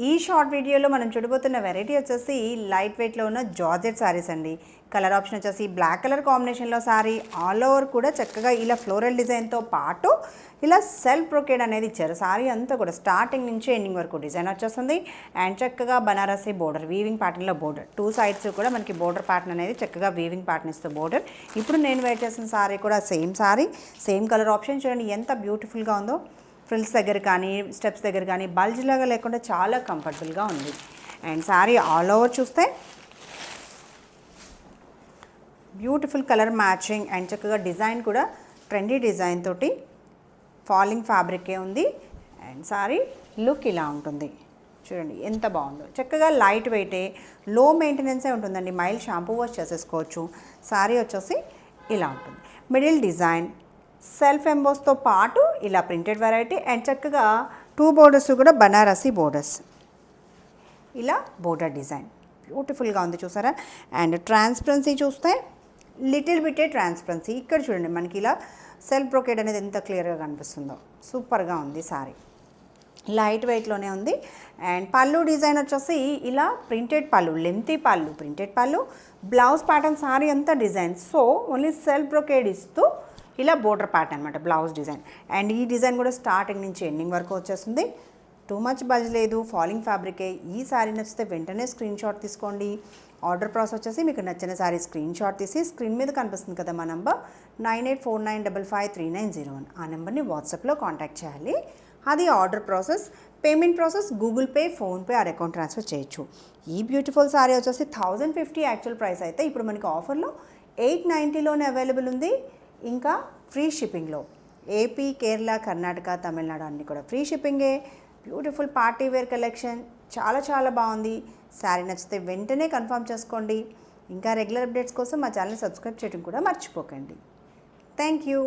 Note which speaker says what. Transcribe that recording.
Speaker 1: ఈ షార్ట్ వీడియోలో మనం చూడబోతున్న వెరైటీ వచ్చేసి లైట్ వెయిట్లో ఉన్న జార్జెట్ శారీస్ అండి. కలర్ ఆప్షన్ వచ్చేసి బ్లాక్ కలర్ కాంబినేషన్లో శారీ, ఆల్ ఓవర్ కూడా చక్కగా ఇలా ఫ్లోరల్ డిజైన్తో పాటు ఇలా సెల్ఫ్ బ్రోకేడ్ అనేది ఇచ్చారు. శారీ అంతా కూడా స్టార్టింగ్ నుంచి ఎండింగ్ వరకు డిజైన్ వచ్చేస్తుంది. అండ్ చక్కగా బనారసి బోర్డర్, వీవింగ్ ప్యాటర్న్లో బోర్డర్, టూ సైడ్స్ కూడా మనకి బోర్డర్ ప్యాటర్న్ అనేది చక్కగా వీవింగ్ ప్యాటర్న్ ఇస్తూ బోర్డర్. ఇప్పుడు నేను వేర్ చేసిన శారీ కూడా same sari, same colour option. చూడండి ఎంత బ్యూటిఫుల్గా ఉందో. ఫ్రిల్స్ దగ్గర కానీ స్టెప్స్ దగ్గర కానీ బల్జ్ లాగా లేకుండా చాలా కంఫర్టబుల్గా ఉంది. అండ్ శారీ ఆల్ ఓవర్ చూస్తే బ్యూటిఫుల్ కలర్ మ్యాచింగ్ అండ్ చక్కగా డిజైన్ కూడా ట్రెండీ డిజైన్ తోటి ఫాలింగ్ ఫ్యాబ్రికే ఉంది. అండ్ శారీ లుక్ ఇలా ఉంటుంది. చూడండి ఎంత బాగుందో. చక్కగా లైట్ వెయిటే, లో మెయింటెనెన్సే ఉంటుందండి. మైల్డ్ షాంపూ వాష్ చేసేసుకోవచ్చు. శారీ వచ్చేసి ఇలా ఉంటుంది. మిడిల్ డిజైన్ సెల్ఫ్ ఎంబోస్తో పాటు ఇలా ప్రింటెడ్ వెరైటీ అండ్ చక్కగా టూ బోర్డర్స్ కూడా బనారసి బోర్డర్స్, ఇలా బోర్డర్ డిజైన్ బ్యూటిఫుల్గా ఉంది చూసారా. అండ్ ట్రాన్స్పరెన్సీ చూస్తే లిటిల్ బిటే ట్రాన్స్పరెన్సీ. ఇక్కడ చూడండి మనకి ఇలా సెల్ఫ్ బ్రోకేడ్ అనేది ఎంత క్లియర్గా కనిపిస్తుందో. సూపర్గా ఉంది సారీ, లైట్ వెయిట్లోనే ఉంది. అండ్ పళ్ళు డిజైన్ వచ్చేసి ఇలా ప్రింటెడ్ పళ్ళు, లెంతీ పళ్ళు, ప్రింటెడ్ పళ్ళు, బ్లౌజ్ ప్యాటర్న్ సారీ అంతా design. So only self brocade ఇస్తూ ఇలా బోర్డర్ ప్యాటర్న్ అనమాట బ్లౌజ్ డిజైన్. అండ్ ఈ డిజైన్ కూడా స్టార్టింగ్ నుంచి ఎండింగ్ వరకు వచ్చేస్తుంది. టూ మచ్ బజ్ లేదు, ఫాలింగ్ ఫ్యాబ్రికే. ఈ శారీ నచ్చితే వెంటనే స్క్రీన్ షాట్ తీసుకోండి. ఆర్డర్ ప్రాసెస్ వచ్చేసి మీకు నచ్చిన శారీ స్క్రీన్ షాట్ తీసి స్క్రీన్ మీద కనిపిస్తుంది కదా మా నంబర్ 9849553901, ఆ నెంబర్ని వాట్సాప్లో కాంటాక్ట్ చేయాలి. అది order process. Payment process Google pay, PhonePe are account transfer చేయొచ్చు. ఈ బ్యూటిఫుల్ శారీ వచ్చేసి 1050 యాక్చువల్ ప్రైస్ అయితే ఇప్పుడు మనకి ఆఫర్లో 890లోనే అవైలబుల్ ఉంది. ఇంకా ఫ్రీ షిప్పింగ్లో ఏపీ, కేరళ, కర్ణాటక, తమిళనాడు అన్నీ కూడా ఫ్రీ షిప్పింగే. బ్యూటిఫుల్ పార్టీ వేర్ కలెక్షన్, చాలా చాలా బాగుంది. శారీ నచ్చితే వెంటనే కన్ఫర్మ్ చేసుకోండి. ఇంకా రెగ్యులర్ అప్డేట్స్ కోసం మా ఛానల్ సబ్స్క్రైబ్ చేయడం కూడా మర్చిపోకండి. Thank you.